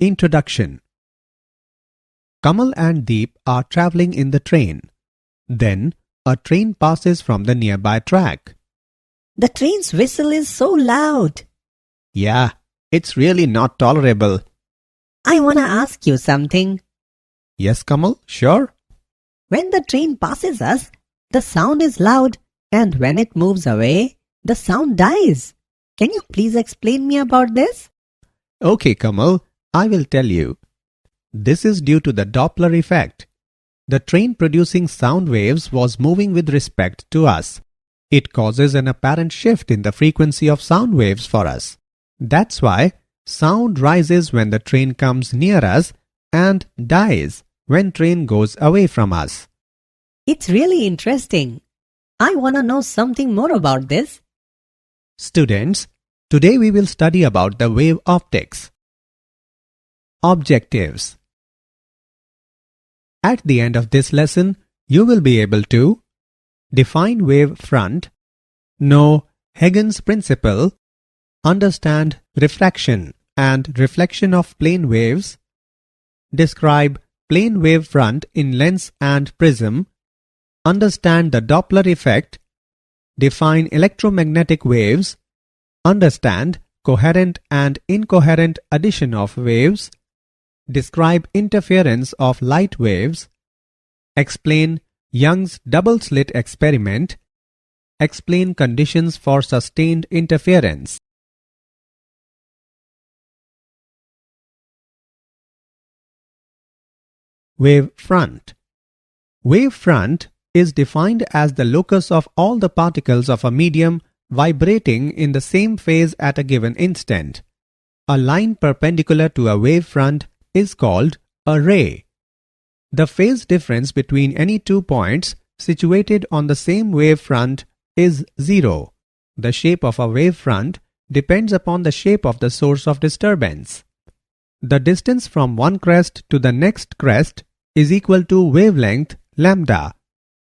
Introduction. Kamal and Deep are traveling in the train. Then, a train passes from the nearby track. The train's whistle is so loud. Yeah, it's really not tolerable. I wanna ask you something. Yes, Kamal, sure. When the train passes us, the sound is loud, and when it moves away, the sound dies. Can you please explain me about this? Okay, Kamal, I will tell you. This is due to the Doppler effect. The train producing sound waves was moving with respect to us. It causes an apparent shift in the frequency of sound waves for us. That's why sound rises when the train comes near us and dies when train goes away from us. It's really interesting. I wanna know something more about this. Students, today we will study about the wave optics. Objectives. At the end of this lesson, you will be able to define wave front, know Huygens principle, understand refraction and reflection of plane waves, describe plane wave front in lens and prism, understand the Doppler effect, define electromagnetic waves, understand coherent and incoherent addition of waves, describe interference of light waves, explain Young's double-slit experiment, explain conditions for sustained interference. Wave front. Wave front is defined as the locus of all the particles of a medium vibrating in the same phase at a given instant. A line perpendicular to a wave front is called a ray. The phase difference between any 2 points situated on the same wave front is zero. The shape of a wave front depends upon the shape of the source of disturbance. The distance from one crest to the next crest is equal to wavelength lambda.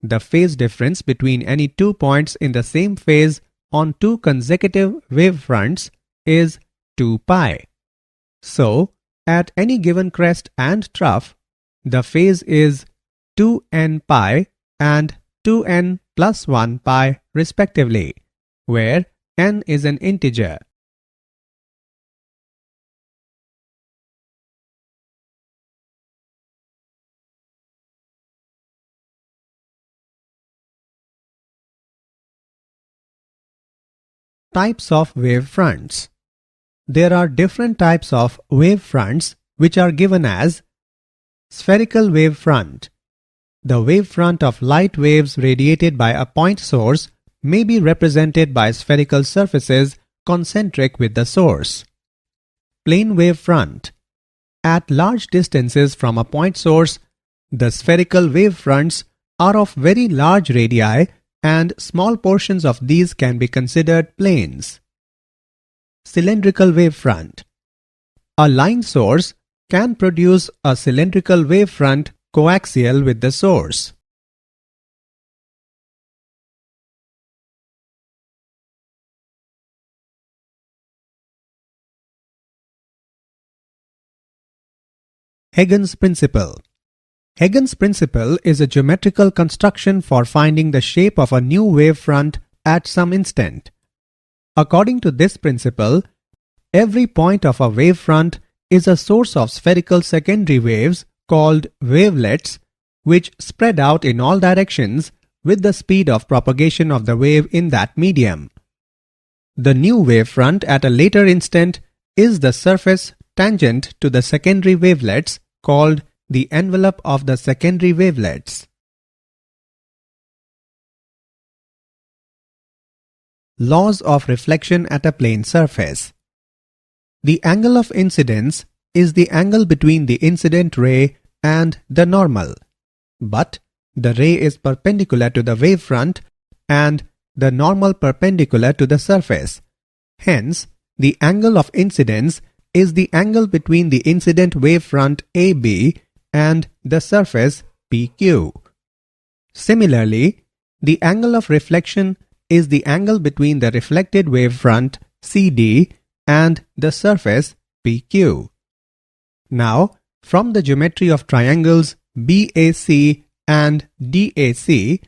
The phase difference between any 2 points in the same phase on 2 consecutive wave fronts is 2 pi. So, at any given crest and trough, the phase is 2n pi and 2n plus 1 pi respectively, where n is an integer. Types of wave fronts. There are different types of wave fronts which are given as spherical wave front. The wave front of light waves radiated by a point source may be represented by spherical surfaces concentric with the source. Plane wave front. At large distances from a point source, the spherical wave fronts are of very large radii and small portions of these can be considered planes. Cylindrical wave front. A line source can produce a cylindrical wave front coaxial with the source. Huygens principle. Huygens principle is a geometrical construction for finding the shape of a new wave front at some instant. According to this principle, every point of a wave front is a source of spherical secondary waves called wavelets, which spread out in all directions with the speed of propagation of the wave in that medium. The new wave front at a later instant is the surface tangent to the secondary wavelets called the envelope of the secondary wavelets. Laws of reflection at a plane surface. The angle of incidence is the angle between the incident ray and the normal, but the ray is perpendicular to the wavefront and the normal perpendicular to the surface. Hence, the angle of incidence is the angle between the incident wavefront AB and the surface PQ. Similarly, the angle of reflection is the angle between the reflected wavefront CD and the surface PQ. Now, from the geometry of triangles BAC and DAC,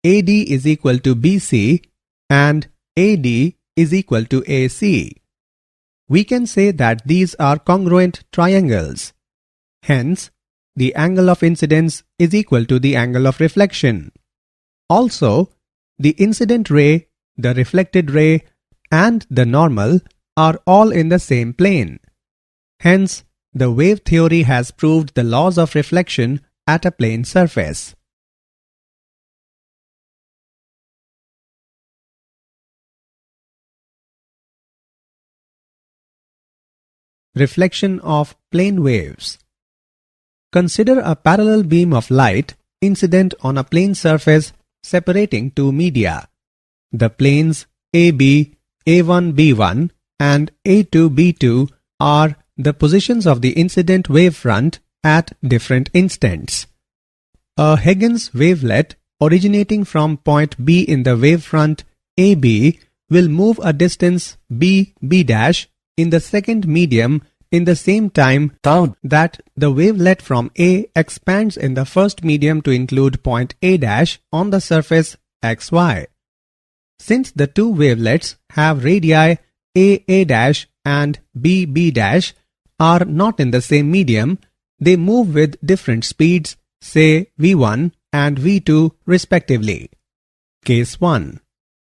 AD is equal to BC and AD is equal to AC. We can say that these are congruent triangles. Hence, the angle of incidence is equal to the angle of reflection. Also, the incident ray, the reflected ray, and the normal are all in the same plane. Hence, the wave theory has proved the laws of reflection at a plane surface. Reflection of plane waves. Consider a parallel beam of light incident on a plane surface separating two media. The planes AB, A1-B1 and A2-B2 are the positions of the incident wavefront at different instants. A Huygens wavelet originating from point B in the wavefront AB will move a distance B in the second medium in the same time that the wavelet from A expands in the first medium to include point A on the surface xy. Since the two wavelets have radii A and B are not in the same medium, they move with different speeds, say v1 and v2 respectively. Case 1.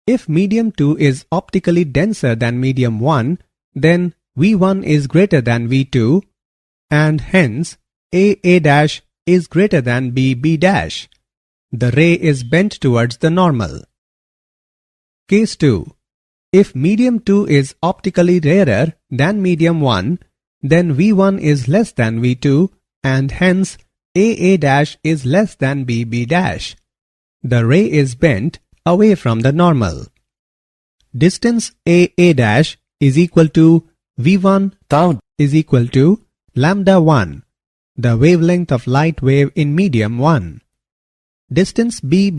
If medium 2 is optically denser than medium 1, then v1 is greater than v2 and hence A is greater than B. The ray is bent towards the normal. Case 2. If medium 2 is optically rarer than medium 1, then v1 is less than v2 and hence A is less than B. The ray is bent away from the normal. Distance A is equal to v1 is equal to lambda 1, the wavelength of light wave in medium 1. Distance B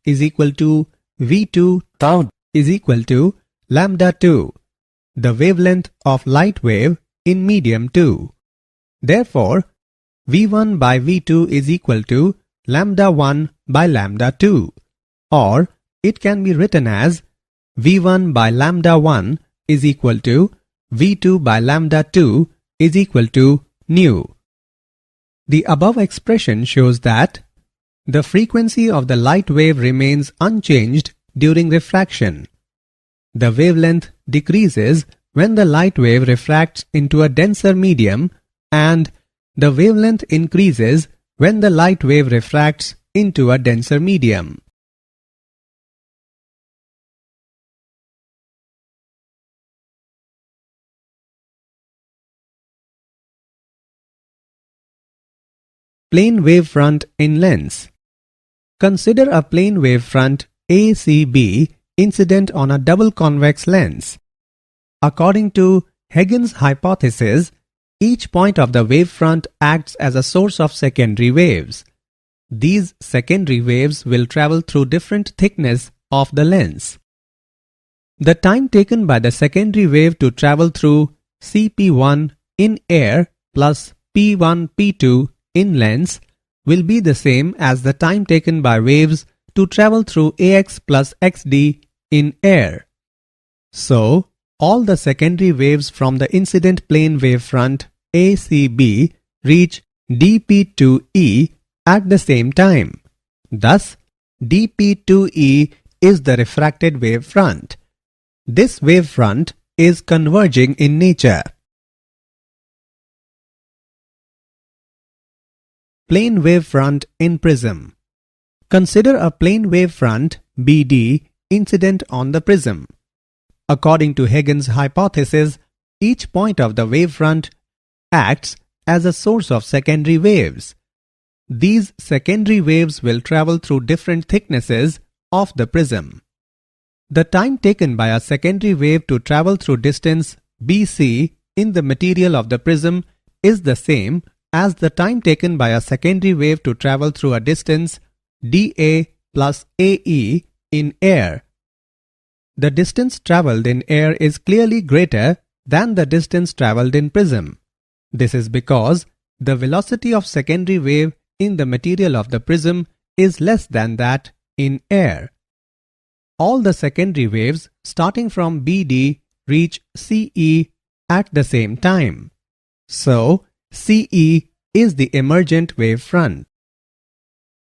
is equal to v2 is equal to lambda 2, the wavelength of light wave in medium 2. Therefore, v1 by v2 is equal to lambda 1 by lambda 2, or it can be written as v1 by lambda 1 is equal to v2 by lambda 2 is equal to nu. The above expression shows that the frequency of the light wave remains unchanged during refraction. The wavelength decreases when the light wave refracts into a denser medium and the wavelength increases when the light wave refracts into a denser medium. Plane wavefront in lens. Consider a plane wavefront ACB incident on a double convex lens. According to Huygens hypothesis, each point of the wavefront acts as a source of secondary waves. These secondary waves will travel through different thickness of the lens. The time taken by the secondary wave to travel through Cp1 in air plus P1P2 in lens will be the same as the time taken by waves to travel through AX plus XD in air. So, all the secondary waves from the incident plane wavefront ACB reach dP2E at the same time. Thus, dP2E is the refracted wavefront. This wavefront is converging in nature. Plane wavefront in prism. Consider a plane wavefront BD incident on the prism. According to Huygens hypothesis, each point of the wavefront acts as a source of secondary waves. These secondary waves will travel through different thicknesses of the prism. The time taken by a secondary wave to travel through distance BC in the material of the prism is the same as the time taken by a secondary wave to travel through a distance dA plus AE in air. The distance travelled in air is clearly greater than the distance travelled in prism. This is because the velocity of secondary wave in the material of the prism is less than that in air. All the secondary waves starting from BD reach CE at the same time. So, CE is the emergent wave front.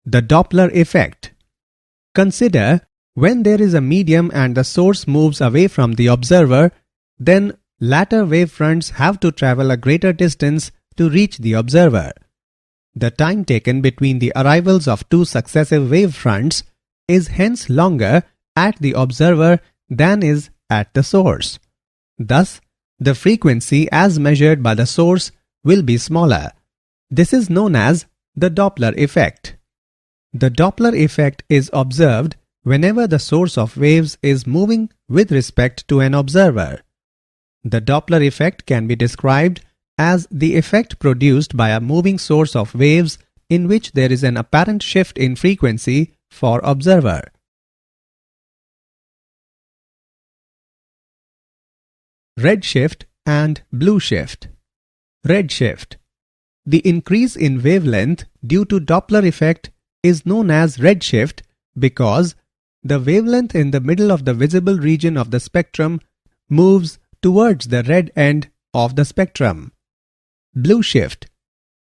The Doppler effect. Consider when there is a medium and the source moves away from the observer, then latter wave fronts have to travel a greater distance to reach the observer. The time taken between the arrivals of two successive wave fronts is hence longer at the observer than is at the source. Thus, the frequency as measured by the source will be smaller. This is known as the Doppler effect. The Doppler effect is observed whenever the source of waves is moving with respect to an observer. The Doppler effect can be described as the effect produced by a moving source of waves in which there is an apparent shift in frequency for observer. Redshift and blue shift. Redshift. The increase in wavelength due to Doppler effect is known as redshift because the wavelength in the middle of the visible region of the spectrum moves towards the red end of the spectrum. Blue shift.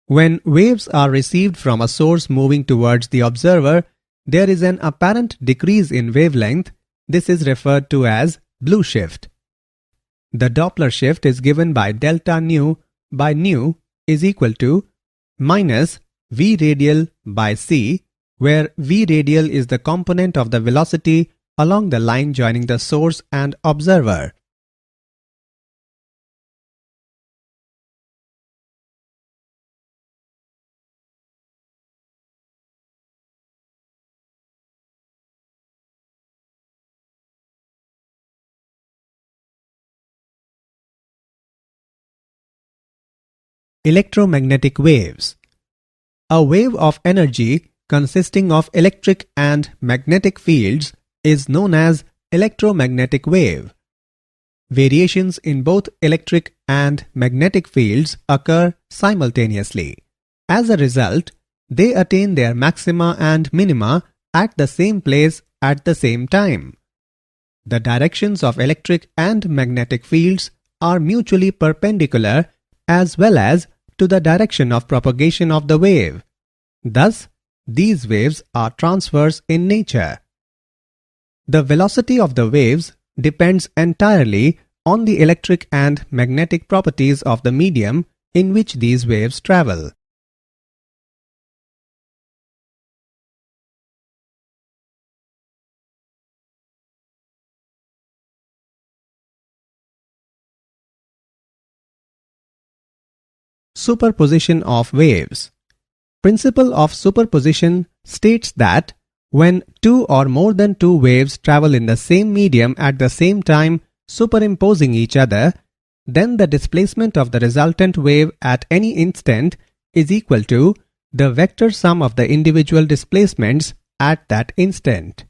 When waves are received from a source moving towards the observer, there is an apparent decrease in wavelength. This is referred to as blue shift. The Doppler shift is given by delta nu by nu is equal to minus v radial by c, where v radial is the component of the velocity along the line joining the source and observer. Electromagnetic waves. A wave of energy consisting of electric and magnetic fields is known as electromagnetic wave. Variations in both electric and magnetic fields occur simultaneously. As a result, they attain their maxima and minima at the same place at the same time. The directions of electric and magnetic fields are mutually perpendicular as well as to the direction of propagation of the wave. Thus, these waves are transverse in nature. The velocity of the waves depends entirely on the electric and magnetic properties of the medium in which these waves travel. Superposition of waves. Principle of superposition states that when two or more than two waves travel in the same medium at the same time superimposing each other, then the displacement of the resultant wave at any instant is equal to the vector sum of the individual displacements at that instant.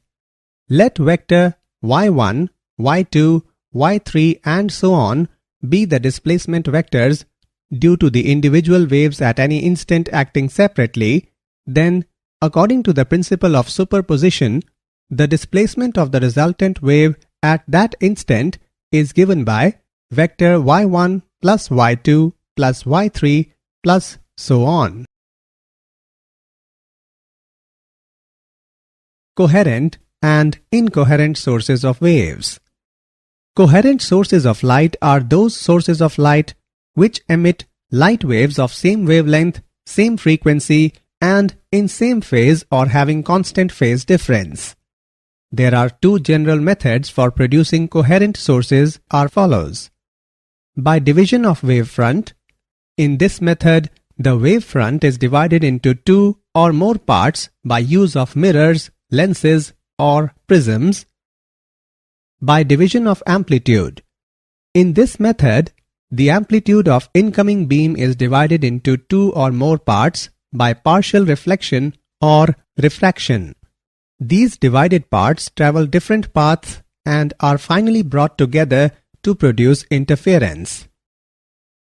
Let vector y1, y2, y3 and so on be the displacement vectors due to the individual waves at any instant acting separately, then, according to the principle of superposition, the displacement of the resultant wave at that instant is given by vector y1 plus y2 plus y3 plus so on. Coherent and incoherent sources of waves. Coherent sources of light are those sources of light which emit light waves of same wavelength, same frequency, and in same phase or having constant phase difference. There are two general methods for producing coherent sources are follows. By division of wavefront. In this method, the wavefront is divided into two or more parts by use of mirrors, lenses, or prisms. By division of amplitude. In this method, the amplitude of incoming beam is divided into two or more parts by partial reflection or refraction. These divided parts travel different paths and are finally brought together to produce interference.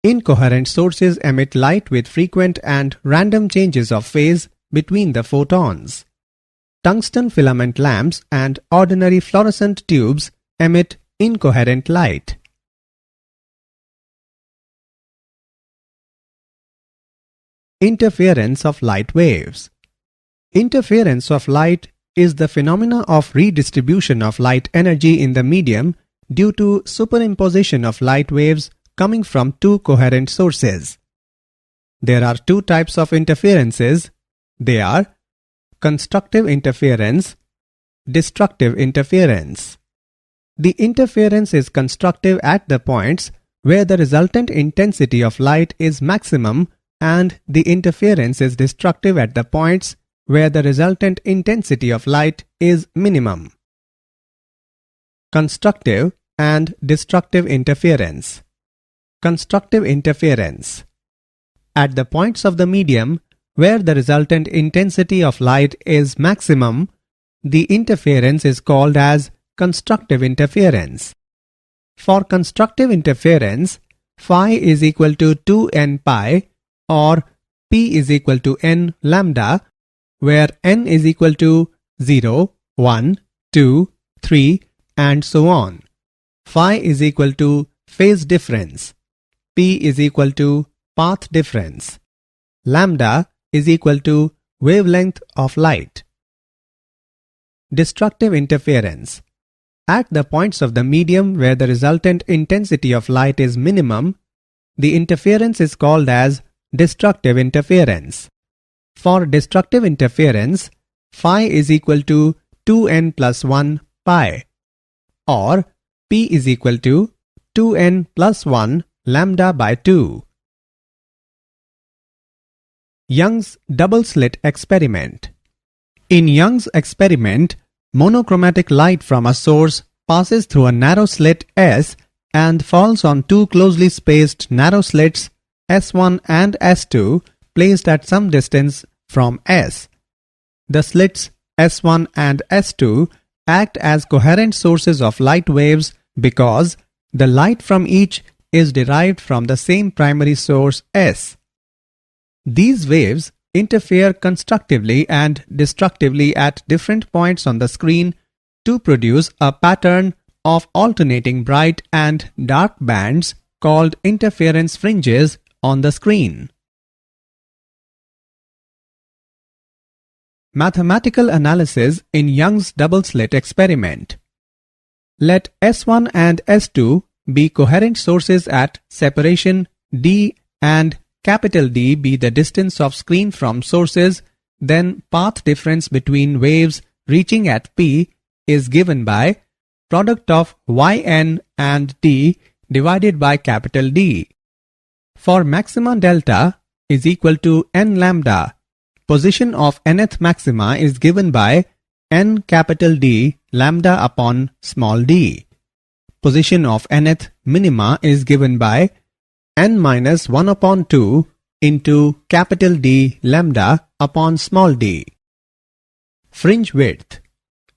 Incoherent sources emit light with frequent and random changes of phase between the photons. Tungsten filament lamps and ordinary fluorescent tubes emit incoherent light. Interference of light waves. Interference of light is the phenomena of redistribution of light energy in the medium due to superimposition of light waves coming from two coherent sources. There are two types of interferences. They are constructive interference, destructive interference. The interference is constructive at the points where the resultant intensity of light is maximum, and the interference is destructive at the points where the resultant intensity of light is minimum. Constructive and destructive interference. Constructive interference. At the points of the medium where the resultant intensity of light is maximum, the interference is called as constructive interference. For constructive interference, phi is equal to 2n pi or p is equal to n lambda, where n is equal to 0, 1, 2, 3 and so on. Phi is equal to phase difference. P is equal to path difference. Lambda is equal to wavelength of light. Destructive interference. At the points of the medium where the resultant intensity of light is minimum, the interference is called as destructive interference. For destructive interference, phi is equal to 2n plus 1 pi or p is equal to 2n plus 1 lambda by 2. Young's double slit experiment. In Young's experiment, monochromatic light from a source passes through a narrow slit S and falls on two closely spaced narrow slits S1 and S2 placed at some distance from S. The slits S1 and S2 act as coherent sources of light waves because the light from each is derived from the same primary source S. These waves interfere constructively and destructively at different points on the screen to produce a pattern of alternating bright and dark bands called interference fringes on the screen. Mathematical analysis in Young's double slit experiment. Let S1 and S2 be coherent sources at separation D and capital D be the distance of screen from sources, then path difference between waves reaching at P is given by product of Yn and D divided by capital D. For maxima delta is equal to n lambda, position of nth maxima is given by n capital D lambda upon small d. Position of nth minima is given by n minus 1 upon 2 into capital D lambda upon small d. Fringe width.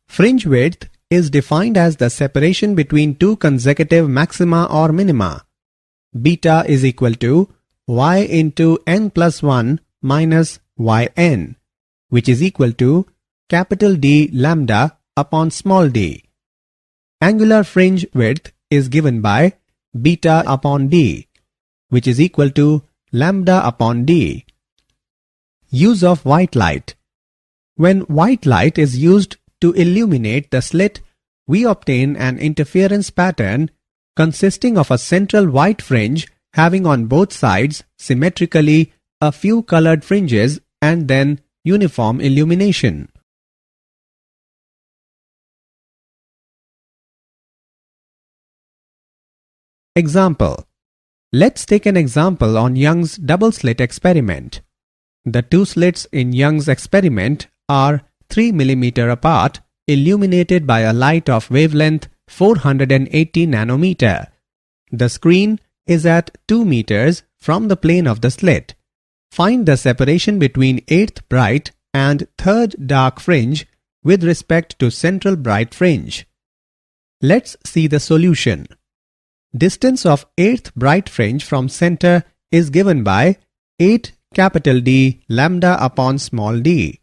Fringe width is defined as the separation between two consecutive maxima or minima. Beta is equal to y into n plus 1 minus yn, which is equal to capital D lambda upon small d. Angular fringe width is given by beta upon d, which is equal to lambda upon d. Use of white light. When white light is used to illuminate the slit, we obtain an interference pattern consisting of a central white fringe having on both sides symmetrically a few colored fringes and then uniform illumination. Example. Let's take an example on Young's double slit experiment. The two slits in Young's experiment are 3 mm apart, illuminated by a light of wavelength 480 nanometer. The screen is at 2 meters from the plane of the slit. Find the separation between 8th bright and 3rd dark fringe with respect to central bright fringe. Let's see the solution. Distance of 8th bright fringe from center is given by 8 capital D lambda upon small d.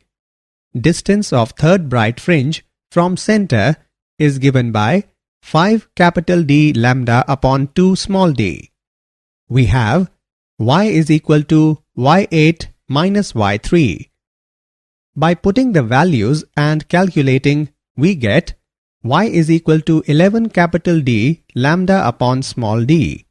Distance of 3rd bright fringe from center is given by 5 capital D lambda upon 2 small d. We have y is equal to y8 minus y3. By putting the values and calculating, we get y is equal to 11 capital D lambda upon small d.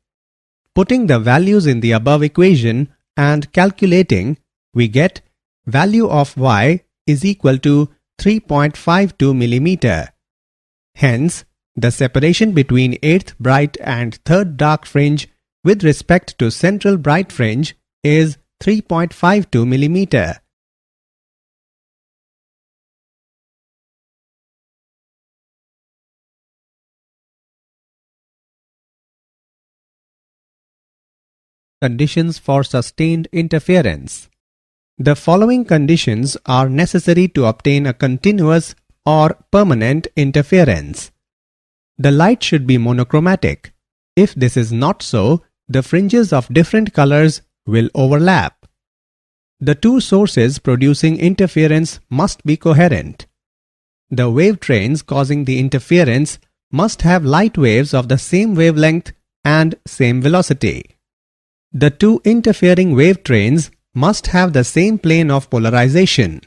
Putting the values in the above equation and calculating, we get value of y is equal to 3.52 millimeter. Hence, the separation between 8th bright and 3rd dark fringe with respect to central bright fringe is 3.52 millimeter. Conditions for sustained interference. The following conditions are necessary to obtain a continuous or permanent interference. The light should be monochromatic. If this is not so, the fringes of different colors will overlap. The two sources producing interference must be coherent. The wave trains causing the interference must have light waves of the same wavelength and same velocity. The two interfering wave trains must have the same plane of polarization.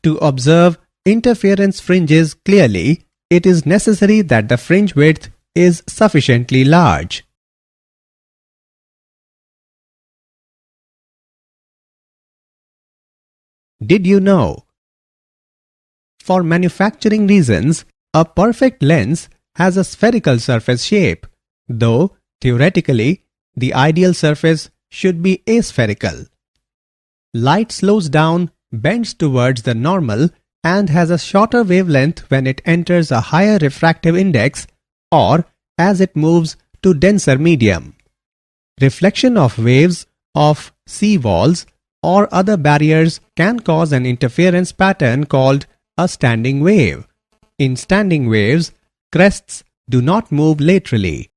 To observe interference fringes clearly, it is necessary that the fringe width is sufficiently large. Did you know? For manufacturing reasons, a perfect lens has a spherical surface shape, though theoretically the ideal surface should be aspherical. Light slows down, bends towards the normal, and has a shorter wavelength when it enters a higher refractive index or as it moves to denser medium. Reflection of waves of sea walls or other barriers can cause an interference pattern called a standing wave. In standing waves, crests do not move laterally.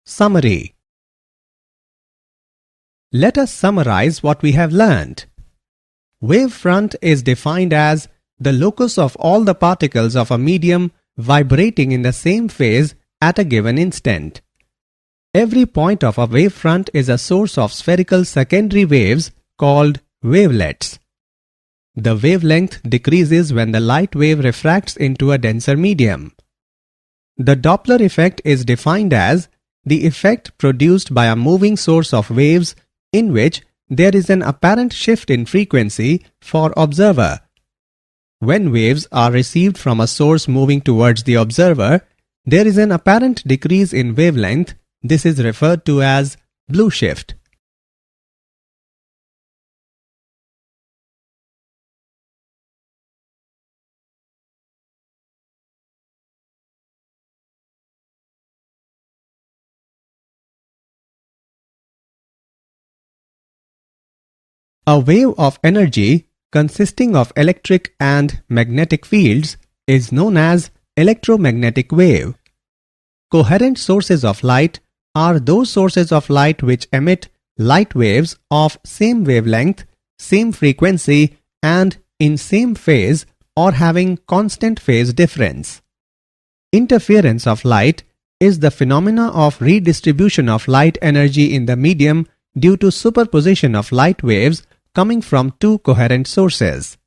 Summary. Let us summarize what we have learned. Wavefront is defined as the locus of all the particles of a medium vibrating in the same phase at a given instant. Every point of a wavefront is a source of spherical secondary waves called wavelets. The wavelength decreases when the light wave refracts into a denser medium. The Doppler effect is defined as the effect produced by a moving source of waves in which there is an apparent shift in frequency for observer. When waves are received from a source moving towards the observer, there is an apparent decrease in wavelength. This is referred to as blue shift. A wave of energy consisting of electric and magnetic fields is known as electromagnetic wave. Coherent sources of light are those sources of light which emit light waves of same wavelength, same frequency, and in same phase or having constant phase difference. Interference of light is the phenomena of redistribution of light energy in the medium due to superposition of light waves coming from two coherent sources.